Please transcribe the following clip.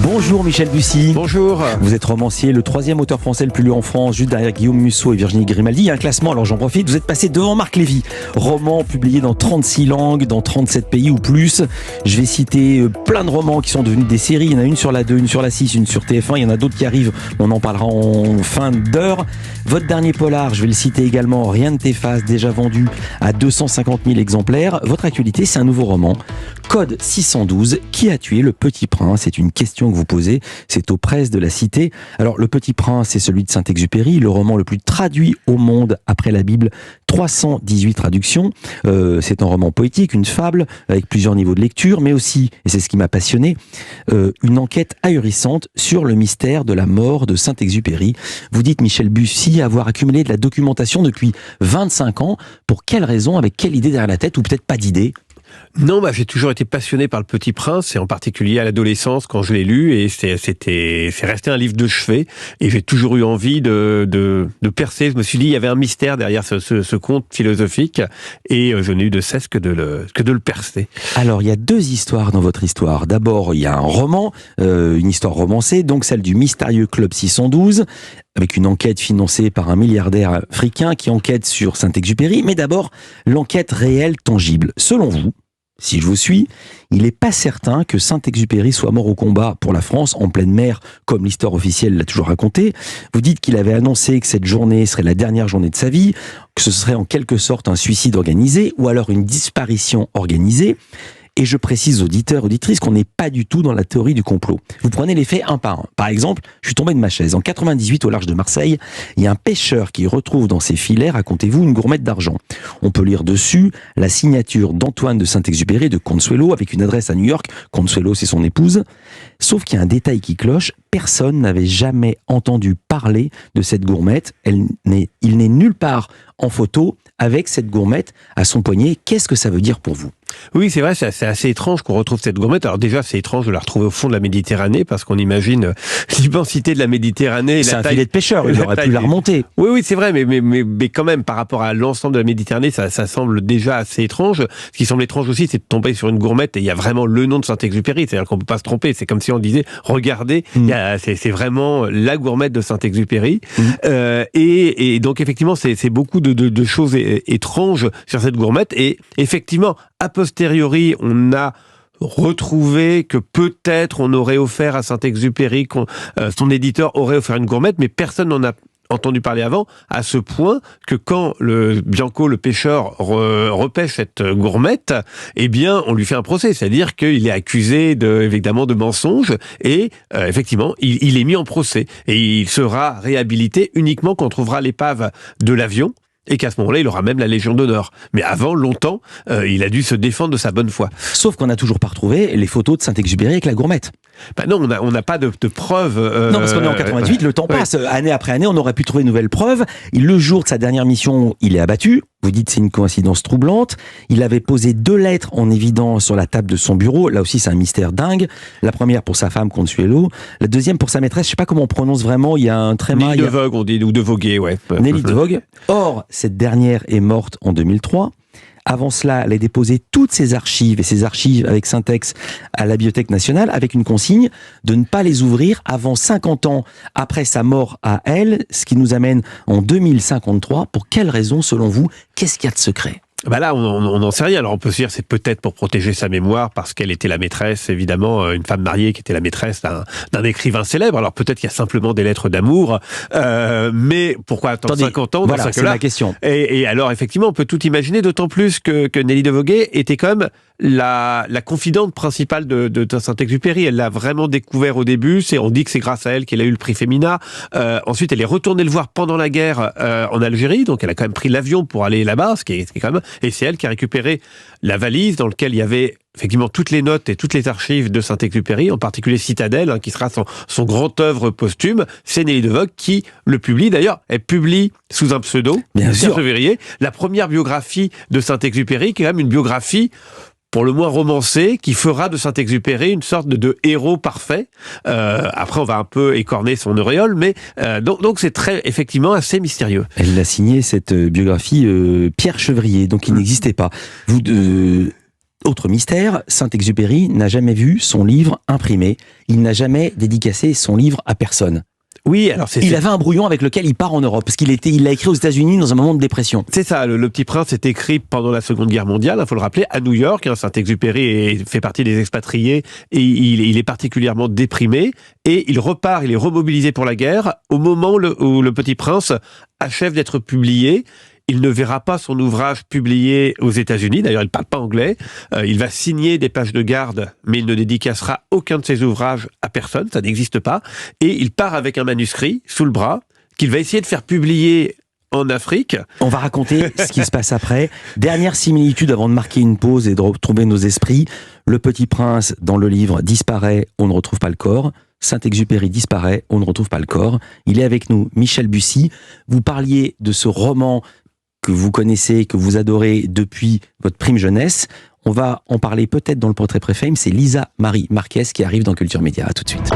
Bonjour Michel Bussy. Bonjour. Vous êtes romancier, le troisième auteur français le plus lu en France, juste derrière Guillaume Musso et Virginie Grimaldi. Il y a un classement, alors j'en profite, vous êtes passé devant Marc Lévy. Roman publié dans 36 langues, dans 37 pays ou plus. Je vais citer plein de romans qui sont devenus des séries. Il y en a une sur la 2, une sur la 6, une sur TF1. Il y en a d'autres qui arrivent, on en parlera en fin d'heure. Votre dernier polar, je vais le citer également, Rien ne t'efface, déjà vendu à 250 000 exemplaires. Votre actualité, c'est un nouveau roman, Code 612, qui a tué le Petit Prince? C'est une question que vous posez, c'est aux presses de la Cité. Alors, Le Petit Prince, c'est celui de Saint-Exupéry, le roman le plus traduit au monde après la Bible, 318 traductions. C'est un roman poétique, une fable, avec plusieurs niveaux de lecture, mais aussi, et c'est ce qui m'a passionné, une enquête ahurissante sur le mystère de la mort de Saint-Exupéry. Vous dites, Michel Bussy, avoir accumulé de la documentation depuis 25 ans. Pour quelle raison, avec quelle idée derrière la tête, ou peut-être pas d'idée? Non, j'ai toujours été passionné par Le Petit Prince, et en particulier à l'adolescence quand je l'ai lu, et c'est resté un livre de chevet, et j'ai toujours eu envie de percer. Je me suis dit, il y avait un mystère derrière ce conte philosophique, et je n'ai eu de cesse que de le percer. Alors, il y a deux histoires dans votre histoire. D'abord, il y a un roman, une histoire romancée, donc celle du mystérieux Club 612, avec une enquête financée par un milliardaire africain qui enquête sur Saint-Exupéry, mais d'abord, l'enquête réelle, tangible. Selon vous, si je vous suis, il n'est pas certain que Saint-Exupéry soit mort au combat pour la France en pleine mer, comme l'histoire officielle l'a toujours raconté. Vous dites qu'il avait annoncé que cette journée serait la dernière journée de sa vie, que ce serait en quelque sorte un suicide organisé, ou alors une disparition organisée. Et je précise aux auditeurs, auditrices, qu'on n'est pas du tout dans la théorie du complot. Vous prenez les faits un par un. Par exemple, je suis tombé de ma chaise. En 98, au large de Marseille, il y a un pêcheur qui retrouve dans ses filets, racontez-vous, une gourmette d'argent. On peut lire dessus la signature d'Antoine de Saint-Exupéry de Consuelo, avec une adresse à New York. Consuelo, c'est son épouse. Sauf qu'il y a un détail qui cloche. Personne n'avait jamais entendu parler de cette gourmette. Il n'est nulle part en photo avec cette gourmette à son poignet. Qu'est-ce que ça veut dire pour vous ? Oui, c'est vrai, c'est assez étrange qu'on retrouve cette gourmette. Alors déjà, c'est étrange de la retrouver au fond de la Méditerranée, parce qu'on imagine l'immensité de la Méditerranée. C'est un filet de pêcheur, il aurait pu la remonter. Oui, c'est vrai, mais quand même, par rapport à l'ensemble de la Méditerranée, ça semble déjà assez étrange. Ce qui semble étrange aussi, c'est de tomber sur une gourmette et il y a vraiment le nom de Saint-Exupéry. C'est-à-dire qu'on peut pas se tromper. C'est comme si on disait, regardez, c'est vraiment la gourmette de Saint-Exupéry. Et donc, effectivement, c'est beaucoup de choses étranges sur cette gourmette. Et effectivement, a posteriori, on a retrouvé que peut-être on aurait offert à Saint-Exupéry, son éditeur aurait offert une gourmette, mais personne n'en a entendu parler avant, à ce point que quand Bianco, le pêcheur, repêche cette gourmette, eh bien, on lui fait un procès. C'est-à-dire qu'il est accusé évidemment de mensonge, et effectivement, il est mis en procès. Et il sera réhabilité uniquement quand on trouvera l'épave de l'avion, et qu'à ce moment-là, il aura même la Légion d'honneur. Mais avant, longtemps, il a dû se défendre de sa bonne foi. Sauf qu'on n'a toujours pas retrouvé les photos de Saint-Exupéry avec la gourmette. Non, on n'a pas de preuves. Non, parce qu'on est en 98, le temps passe. Année après année, on aurait pu trouver une nouvelle preuve. Le jour de sa dernière mission, il est abattu. Vous dites c'est une coïncidence troublante. Il avait posé 2 lettres en évidence sur la table de son bureau. Là aussi, c'est un mystère dingue. La première pour sa femme, Consuelo. La deuxième pour sa maîtresse. Je sais pas comment on prononce vraiment. Il y a un tréma. Nelly de Vogue, on dit, ou de Voguet, ouais. Nelly de Vogue. Or, cette dernière est morte en 2003. Avant cela, elle a déposé toutes ses archives et ses archives avec Syntex à la Bibliothèque nationale, avec une consigne de ne pas les ouvrir avant 50 ans après sa mort à elle, ce qui nous amène en 2053. Pour quelle raison, selon vous, qu'est-ce qu'il y a de secret ? Là, on n'en sait rien. Alors, on peut se dire, c'est peut-être pour protéger sa mémoire, parce qu'elle était la maîtresse, évidemment, une femme mariée qui était la maîtresse d'un écrivain célèbre. Alors, peut-être qu'il y a simplement des lettres d'amour, mais pourquoi attendre 50 ans? Voilà, c'est la question. Et alors, effectivement, on peut tout imaginer, d'autant plus que Nelly de Voguet était quand même la confidente principale de Saint-Exupéry. Elle l'a vraiment découvert au début. On dit que c'est grâce à elle qu'elle a eu le prix Femina. Ensuite, elle est retournée le voir pendant la guerre en Algérie. Donc, elle a quand même pris l'avion pour aller là-bas, ce qui est quand même... Et c'est elle qui a récupéré la valise dans laquelle il y avait effectivement toutes les notes et toutes les archives de Saint-Exupéry, en particulier Citadelle, qui sera son grand œuvre posthume. C'est Nelly de Vogue qui le publie. D'ailleurs, elle publie sous un pseudo, Pierre Chevrier, la première biographie de Saint-Exupéry, qui est quand même une biographie pour le moins romancé, qui fera de Saint-Exupéry une sorte de héros parfait. Après, on va un peu écorner son auréole, mais donc c'est effectivement assez mystérieux. Elle a signé cette biographie Pierre Chevrier, donc il n'existait pas. Autre mystère, Saint-Exupéry n'a jamais vu son livre imprimé. Il n'a jamais dédicacé son livre à personne. Oui, alors il avait un brouillon avec lequel il part en Europe, parce il l'a écrit aux États-Unis dans un moment de dépression. C'est ça, le Petit Prince est écrit pendant la Seconde Guerre mondiale, il faut le rappeler, à New York. Saint-Exupéry fait partie des expatriés et il est particulièrement déprimé. Et il repart, il est remobilisé pour la guerre au moment où le Petit Prince achève d'être publié. Il ne verra pas son ouvrage publié aux États-Unis. D'ailleurs, il ne parle pas anglais. Il va signer des pages de garde, mais il ne dédicacera aucun de ses ouvrages à personne. Ça n'existe pas. Et il part avec un manuscrit sous le bras qu'il va essayer de faire publier en Afrique. On va raconter ce qui se passe après. Dernière similitude avant de marquer une pause et de retrouver nos esprits. Le Petit Prince, dans le livre, disparaît, on ne retrouve pas le corps. Saint-Exupéry disparaît, on ne retrouve pas le corps. Il est avec nous, Michel Bussy. Vous parliez de ce roman que vous connaissez, que vous adorez depuis votre prime jeunesse. On va en parler peut-être dans le portrait préfet, c'est Lisa Marie Marquez qui arrive dans Culture Média. À tout de suite.